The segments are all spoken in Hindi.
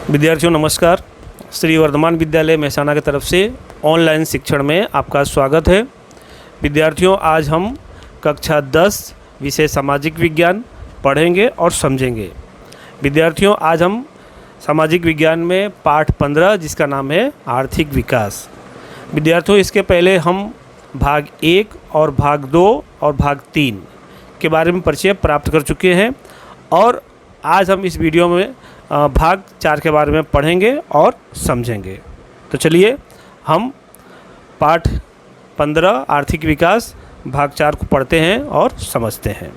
विद्यार्थियों नमस्कार। श्री वर्धमान विद्यालय महसाना की तरफ से ऑनलाइन शिक्षण में आपका स्वागत है। विद्यार्थियों आज हम कक्षा 10 विषय सामाजिक विज्ञान पढ़ेंगे और समझेंगे। विद्यार्थियों आज हम सामाजिक विज्ञान में पाठ 15 जिसका नाम है आर्थिक विकास। विद्यार्थियों इसके पहले हम भाग 1 और भाग 2 और भाग 3 के बारे में परिचय प्राप्त कर चुके हैं और आज हम इस वीडियो में भाग 4 के बारे में पढ़ेंगे और समझेंगे। तो चलिए हम पाठ 15 आर्थिक विकास भाग 4 को पढ़ते हैं और समझते हैं।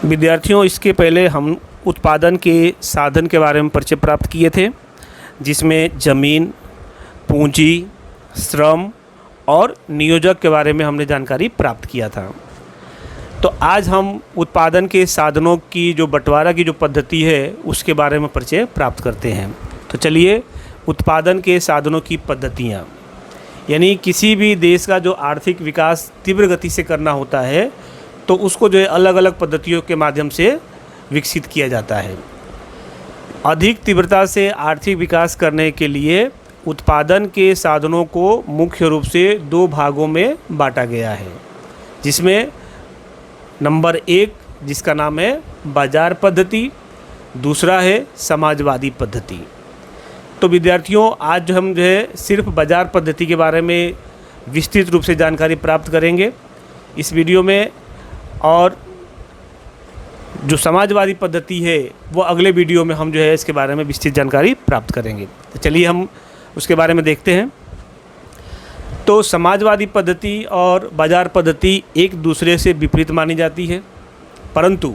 विद्यार्थियों इसके पहले हम उत्पादन के साधन के बारे में परिचय प्राप्त किए थे, जिसमें ज़मीन, पूंजी, श्रम और नियोजक के बारे में हमने जानकारी प्राप्त किया था। तो आज हम उत्पादन के साधनों की जो बंटवारा की जो पद्धति है उसके बारे में परिचय प्राप्त करते हैं। तो चलिए उत्पादन के साधनों की पद्धतियाँ, यानी किसी भी देश का जो आर्थिक विकास तीव्र गति से करना होता है तो उसको जो है अलग अलग पद्धतियों के माध्यम से विकसित किया जाता है। अधिक तीव्रता से आर्थिक विकास करने के लिए उत्पादन के साधनों को मुख्य रूप से 2 भागों में बांटा गया है, जिसमें नंबर 1 जिसका नाम है बाजार पद्धति, दूसरा है समाजवादी पद्धति। तो विद्यार्थियों आज हम जो है सिर्फ बाजार पद्धति के बारे में विस्तृत रूप से जानकारी प्राप्त करेंगे इस वीडियो में, और जो समाजवादी पद्धति है वो अगले वीडियो में हम जो है इसके बारे में विस्तृत जानकारी प्राप्त करेंगे। तो चलिए हम उसके बारे में देखते हैं। तो समाजवादी पद्धति और बाजार पद्धति एक दूसरे से विपरीत मानी जाती है, परंतु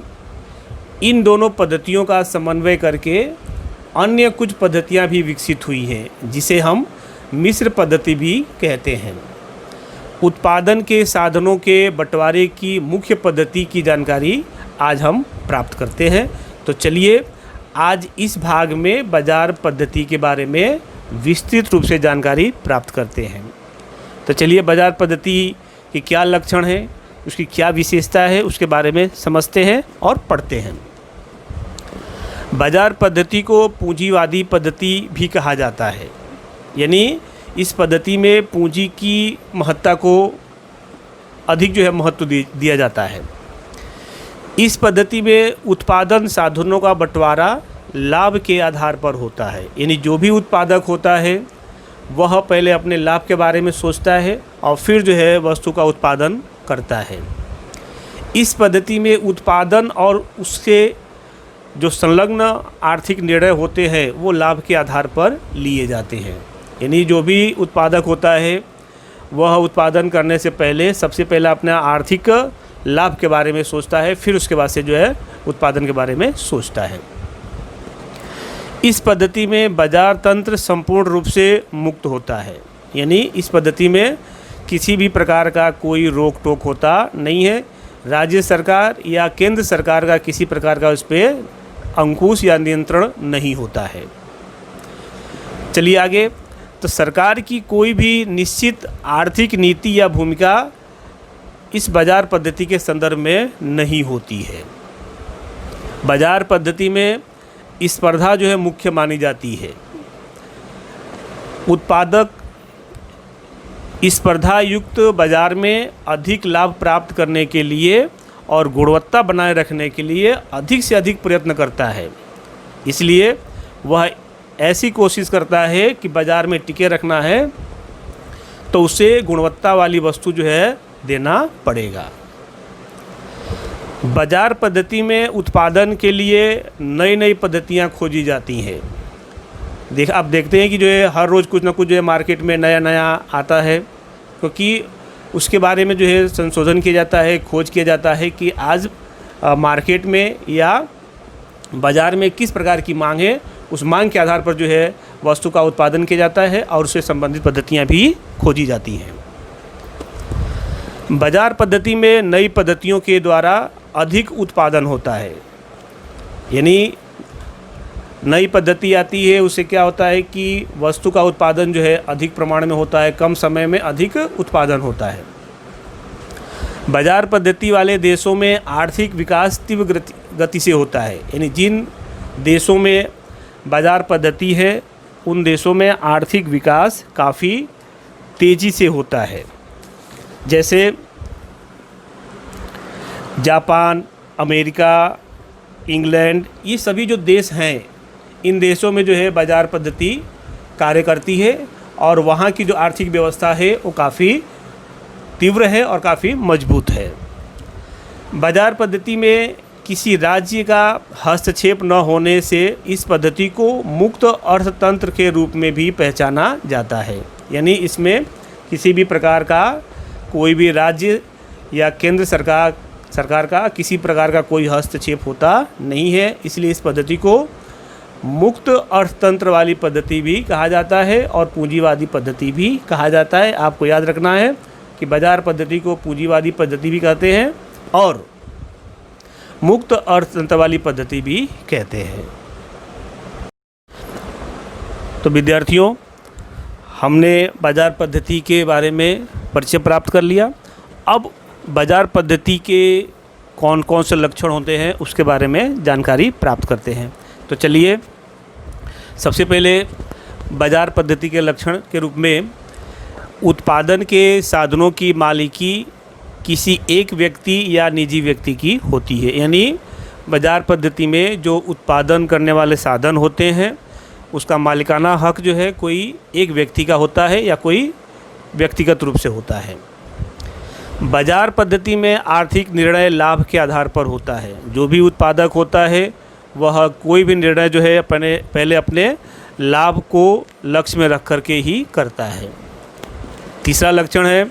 इन दोनों पद्धतियों का समन्वय करके अन्य कुछ पद्धतियां भी विकसित हुई हैं, जिसे हम मिश्र पद्धति भी कहते हैं। उत्पादन के साधनों के बंटवारे की मुख्य पद्धति की जानकारी आज हम प्राप्त करते हैं। तो चलिए आज इस भाग में बाजार पद्धति के बारे में विस्तृत रूप से जानकारी प्राप्त करते हैं। तो चलिए बाजार पद्धति के क्या लक्षण हैं, उसकी क्या विशेषता है, उसके बारे में समझते हैं और पढ़ते हैं। बाजार पद्धति को पूंजीवादी पद्धति भी कहा जाता है, यानी इस पद्धति में पूंजी की महत्ता को अधिक जो है महत्व दिया जाता है। इस पद्धति में उत्पादन साधनों का बंटवारा लाभ के आधार पर होता है, यानी जो भी उत्पादक होता है वह पहले अपने लाभ के बारे में सोचता है और फिर जो है वस्तु का उत्पादन करता है। इस पद्धति में उत्पादन और उसके जो संलग्न आर्थिक निर्णय होते हैं वो लाभ के आधार पर लिए जाते हैं, यानी जो भी उत्पादक होता है वह उत्पादन करने से पहले सबसे पहले अपना आर्थिक लाभ के बारे में सोचता है, फिर उसके बाद से जो है उत्पादन के बारे में सोचता है। इस पद्धति में बाजार तंत्र संपूर्ण रूप से मुक्त होता है, यानी इस पद्धति में किसी भी प्रकार का कोई रोक टोक होता नहीं है। राज्य सरकार या केंद्र सरकार का किसी प्रकार का उस पर अंकुश या नियंत्रण नहीं होता है। चलिए आगे। तो सरकार की कोई भी निश्चित आर्थिक नीति या भूमिका इस बाजार पद्धति के संदर्भ में नहीं होती है। बाजार पद्धति में स्पर्धा जो है मुख्य मानी जाती है। उत्पादक स्पर्धा युक्त बाजार में अधिक लाभ प्राप्त करने के लिए और गुणवत्ता बनाए रखने के लिए अधिक से अधिक प्रयत्न करता है, इसलिए वह ऐसी कोशिश करता है कि बाजार में टिके रखना है तो उसे गुणवत्ता वाली वस्तु जो है देना पड़ेगा। बाजार पद्धति में उत्पादन के लिए नई नई पद्धतियां खोजी जाती हैं। आप देखते हैं कि जो है हर रोज़ कुछ ना कुछ जो है मार्केट में नया नया आता है, क्योंकि उसके बारे में जो है संशोधन किया जाता है, खोज किया जाता है कि आज मार्केट में या बाज़ार में किस प्रकार की मांग है, उस मांग के आधार पर जो है वस्तु का उत्पादन किया जाता है और उससे संबंधित पद्धतियाँ भी खोजी जाती हैं। बाजार पद्धति में नई पद्धतियों के द्वारा अधिक उत्पादन होता है, यानी नई पद्धति आती है उससे क्या होता है कि वस्तु का उत्पादन जो है अधिक प्रमाण में होता है, कम समय में अधिक उत्पादन होता है। बाजार पद्धति वाले देशों में आर्थिक विकास तीव्र गति से होता है, यानी जिन देशों में बाजार पद्धति है उन देशों में आर्थिक विकास काफ़ी तेज़ी से होता है। जैसे जापान, अमेरिका, इंग्लैंड, ये सभी जो देश हैं, इन देशों में जो है बाज़ार पद्धति कार्य करती है और वहाँ की जो आर्थिक व्यवस्था है वो काफ़ी तीव्र है और काफ़ी मजबूत है। बाज़ार पद्धति में किसी राज्य का हस्तक्षेप न होने से इस पद्धति को मुक्त अर्थतंत्र के रूप में भी पहचाना जाता है। यानी इसमें किसी भी प्रकार का कोई भी राज्य या केंद्र सरकार का किसी प्रकार का कोई हस्तक्षेप होता नहीं है, इसलिए इस पद्धति को मुक्त अर्थतंत्र वाली पद्धति भी कहा जाता है और पूंजीवादी पद्धति भी कहा जाता है। आपको याद रखना है कि बाजार पद्धति को पूंजीवादी पद्धति भी कहते हैं और मुक्त अर्थतंत्र वाली पद्धति भी कहते हैं। तो विद्यार्थियों, हमने बाजार पद्धति के बारे में परिचय प्राप्त कर लिया। अब बाजार पद्धति के कौन कौन से लक्षण होते हैं उसके बारे में जानकारी प्राप्त करते हैं। तो चलिए, सबसे पहले बाजार पद्धति के लक्षण के रूप में उत्पादन के साधनों की मालिकी किसी एक व्यक्ति या निजी व्यक्ति की होती है। यानी बाजार पद्धति में जो उत्पादन करने वाले साधन होते हैं उसका मालिकाना हक जो है कोई एक व्यक्ति का होता है या कोई व्यक्तिगत रूप से होता है। बाजार पद्धति में आर्थिक निर्णय लाभ के आधार पर होता है। जो भी उत्पादक होता है वह कोई भी निर्णय जो है पहले अपने लाभ को लक्ष्य में रख कर के ही करता है। तीसरा लक्षण है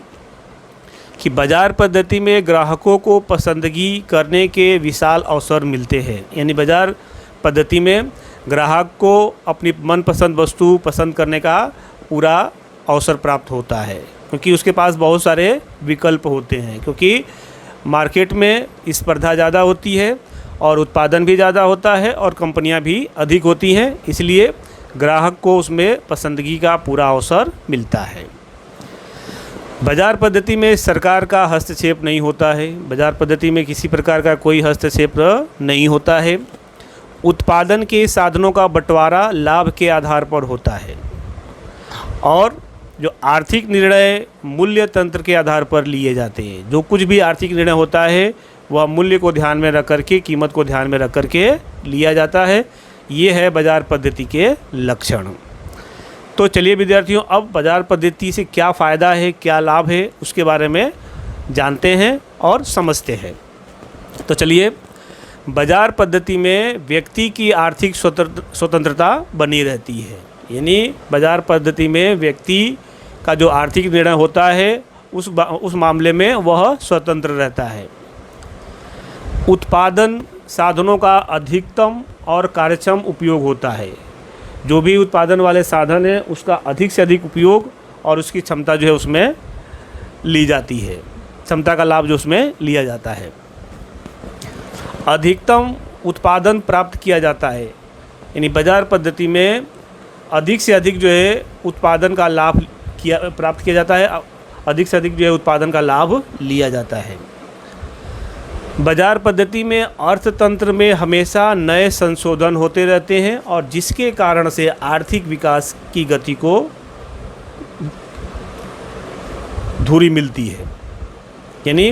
कि बाजार पद्धति में ग्राहकों को पसंदगी करने के विशाल अवसर मिलते हैं। यानी बाजार पद्धति में ग्राहक को अपनी मनपसंद वस्तु पसंद करने का पूरा अवसर प्राप्त होता है, क्योंकि उसके पास बहुत सारे विकल्प होते हैं। क्योंकि मार्केट में स्पर्धा ज़्यादा होती है और उत्पादन भी ज़्यादा होता है और कंपनियां भी अधिक होती हैं, इसलिए ग्राहक को उसमें पसंदगी का पूरा अवसर मिलता है। बाजार पद्धति में सरकार का हस्तक्षेप नहीं होता है। बाजार पद्धति में किसी प्रकार का कोई हस्तक्षेप नहीं होता है। उत्पादन के साधनों का बंटवारा लाभ के आधार पर होता है और जो आर्थिक निर्णय मूल्य तंत्र के आधार पर लिए जाते हैं। जो कुछ भी आर्थिक निर्णय होता है वह मूल्य को ध्यान में रख करके, कीमत को ध्यान में रख करके लिया जाता है। ये है बाजार पद्धति के लक्षण। तो चलिए विद्यार्थियों, अब बाजार पद्धति से क्या फ़ायदा है, क्या लाभ है, उसके बारे में जानते हैं और समझते हैं। तो चलिए, बाजार पद्धति में व्यक्ति की आर्थिक स्वतंत्रता बनी रहती है। यानी बाजार पद्धति में व्यक्ति का जो आर्थिक निर्णय होता है उस मामले में वह स्वतंत्र रहता है। उत्पादन साधनों का अधिकतम और कार्यक्षम उपयोग होता है। जो भी उत्पादन वाले साधन है उसका अधिक से अधिक उपयोग और उसकी क्षमता जो है उसमें ली जाती है, क्षमता का लाभ जो उसमें लिया जाता है। अधिकतम उत्पादन प्राप्त किया जाता है। यानी बाजार पद्धति में अधिक से अधिक जो है उत्पादन का लाभ प्राप्त किया जाता है, अधिक से अधिक जो है उत्पादन का लाभ लिया जाता है। बाजार पद्धति में अर्थतंत्र में हमेशा नए संशोधन होते रहते हैं और जिसके कारण से आर्थिक विकास की गति को धुरी मिलती है। यानी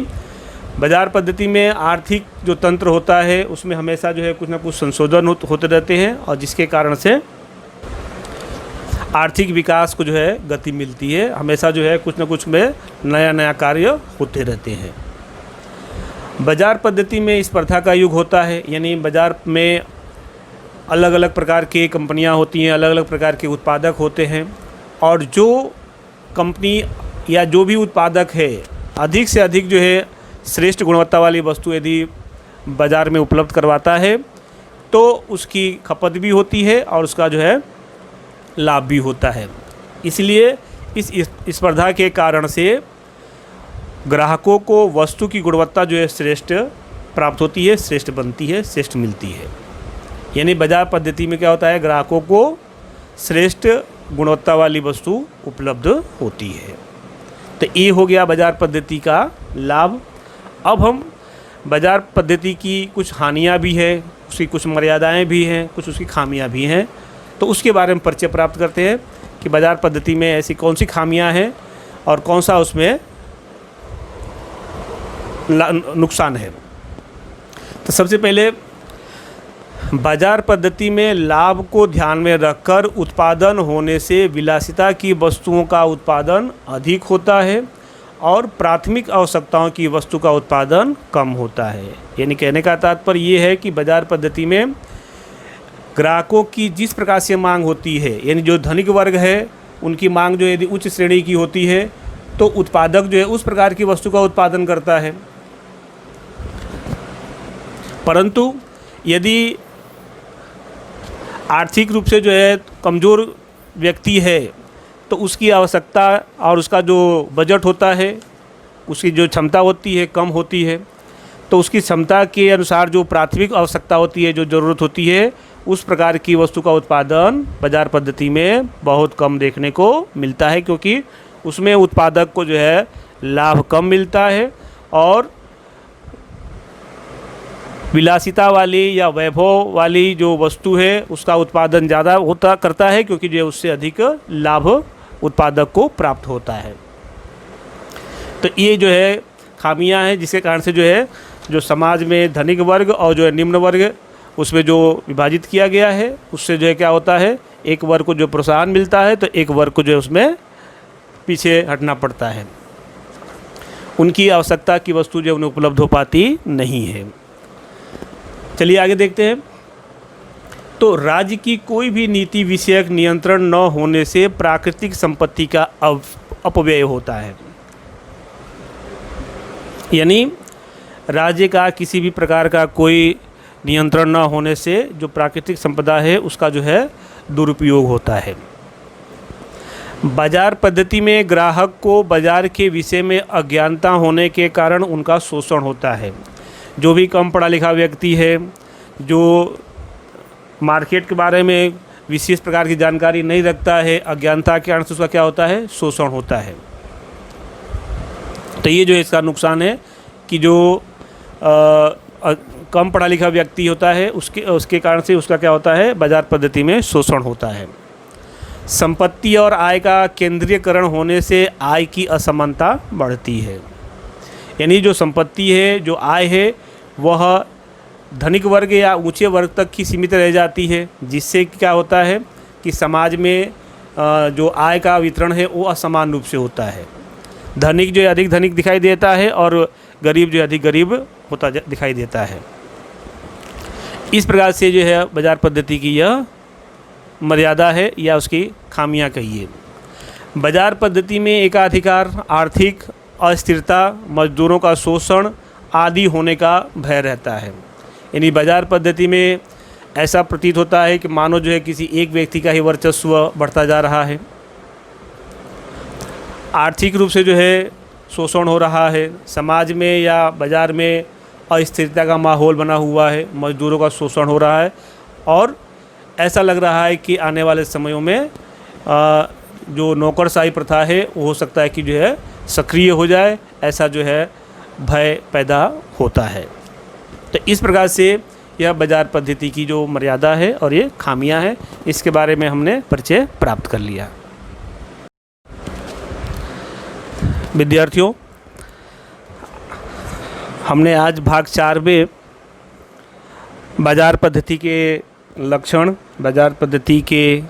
बाजार पद्धति में आर्थिक जो तंत्र होता है उसमें हमेशा जो है कुछ ना कुछ संशोधन होते रहते हैं और जिसके कारण से आर्थिक विकास को जो है गति मिलती है। हमेशा जो है कुछ ना कुछ में नया नया कार्य होते रहते हैं। बाजार पद्धति में स्पर्धा का युग होता है। यानी बाजार में अलग अलग प्रकार की कंपनियां होती हैं, अलग अलग प्रकार के उत्पादक होते हैं और जो कंपनी या जो भी उत्पादक है अधिक से अधिक जो है श्रेष्ठ गुणवत्ता वाली वस्तु यदि बाज़ार में उपलब्ध करवाता है तो उसकी खपत भी होती है और उसका जो है लाभ भी होता है। इसलिए इस स्पर्धा के कारण से ग्राहकों को वस्तु की गुणवत्ता जो है श्रेष्ठ प्राप्त होती है, श्रेष्ठ बनती है, श्रेष्ठ मिलती है। यानी बाजार पद्धति में क्या होता है, ग्राहकों को श्रेष्ठ गुणवत्ता वाली वस्तु उपलब्ध होती है। तो ये हो गया बाजार पद्धति का लाभ। अब हम बाजार पद्धति की कुछ हानियाँ भी हैं, उसकी कुछ मर्यादाएं भी हैं, कुछ उसकी खामियां भी हैं, तो उसके बारे में परिचय प्राप्त करते हैं कि बाज़ार पद्धति में ऐसी कौन सी खामियां हैं और कौन सा उसमें नुकसान है। तो सबसे पहले बाज़ार पद्धति में लाभ को ध्यान में रखकर उत्पादन होने से विलासिता की वस्तुओं का उत्पादन अधिक होता है और प्राथमिक आवश्यकताओं की वस्तु का उत्पादन कम होता है। यानी कहने का तात्पर्य ये है कि बाज़ार पद्धति में ग्राहकों की जिस प्रकार से मांग होती है, यानी जो धनिक वर्ग है उनकी मांग जो यदि उच्च श्रेणी की होती है तो उत्पादक जो है उस प्रकार की वस्तु का उत्पादन करता है। परंतु यदि आर्थिक रूप से जो है कमज़ोर व्यक्ति है तो उसकी आवश्यकता और उसका जो बजट होता है, उसकी जो क्षमता होती है कम होती है, तो उसकी क्षमता के अनुसार जो प्राथमिक आवश्यकता होती है, जो ज़रूरत होती है, उस प्रकार की वस्तु का उत्पादन बाज़ार पद्धति में बहुत कम देखने को मिलता है, क्योंकि उसमें उत्पादक को जो है लाभ कम मिलता है और विलासिता वाली या वैभव वाली जो वस्तु है उसका उत्पादन ज़्यादा करता है, क्योंकि जो उससे अधिक लाभ उत्पादक को प्राप्त होता है। तो ये जो है खामियां हैं जिसके कारण से जो है जो समाज में धनिक वर्ग और जो है निम्न वर्ग उसमें जो विभाजित किया गया है, उससे जो है क्या होता है, एक वर्ग को जो प्रोत्साहन मिलता है तो एक वर्ग को जो है उसमें पीछे हटना पड़ता है, उनकी आवश्यकता की वस्तु जो उन्हें उपलब्ध हो पाती नहीं है। चलिए आगे देखते हैं। तो राज्य की कोई भी नीति विषयक नियंत्रण न होने से प्राकृतिक संपत्ति का अपव्यय होता है। यानी राज्य का किसी भी प्रकार का कोई नियंत्रण न होने से जो प्राकृतिक संपदा है उसका जो है दुरुपयोग होता है। बाजार पद्धति में ग्राहक को बाजार के विषय में अज्ञानता होने के कारण उनका शोषण होता है। जो भी कम पढ़ा लिखा व्यक्ति है, जो मार्केट के बारे में विशेष प्रकार की जानकारी नहीं रखता है, अज्ञानता के कारण से उसका क्या होता है, शोषण होता है। तो ये जो इसका नुकसान है कि जो कम पढ़ा लिखा व्यक्ति होता है उसके कारण से उसका क्या होता है, बाजार पद्धति में शोषण होता है। संपत्ति और आय का केंद्रीयकरण होने से आय की असमानता बढ़ती है। यानी जो संपत्ति है, जो आय है, वह धनिक वर्ग या ऊंचे वर्ग तक ही सीमित रह जाती है, जिससे क्या होता है कि समाज में जो आय का वितरण है वो असमान रूप से होता है। धनिक जो है अधिक धनिक दिखाई देता है और गरीब जो है अधिक गरीब होता दिखाई देता है। इस प्रकार से जो है बाजार पद्धति की यह मर्यादा है या उसकी खामियां कहिए। बाजार पद्धति में एकाधिकार, आर्थिक अस्थिरता, मजदूरों का शोषण आदि होने का भय रहता है। यानी बाजार पद्धति में ऐसा प्रतीत होता है कि मानो जो है किसी एक व्यक्ति का ही वर्चस्व बढ़ता जा रहा है, आर्थिक रूप से जो है शोषण हो रहा है, समाज में या बाज़ार में अस्थिरता का माहौल बना हुआ है, मजदूरों का शोषण हो रहा है और ऐसा लग रहा है कि आने वाले समयों में जो नौकरशाही प्रथा है वो हो सकता है कि जो है सक्रिय हो जाए, ऐसा जो है भय पैदा होता है। तो इस प्रकार से यह बाजार पद्धति की जो मर्यादा है और ये खामियां हैं, इसके बारे में हमने परिचय प्राप्त कर लिया। विद्यार्थियों, हमने आज भाग 4 में बाजार पद्धति के लक्षण, बाजार पद्धति के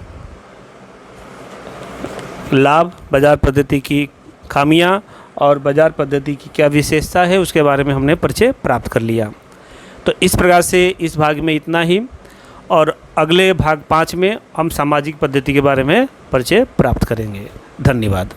लाभ, बाजार पद्धति की खामियां और बाजार पद्धति की क्या विशेषता है उसके बारे में हमने परिचय प्राप्त कर लिया। तो इस प्रकार से इस भाग में इतना ही, और अगले भाग 5 में हम सामाजिक पद्धति के बारे में परिचय प्राप्त करेंगे। धन्यवाद।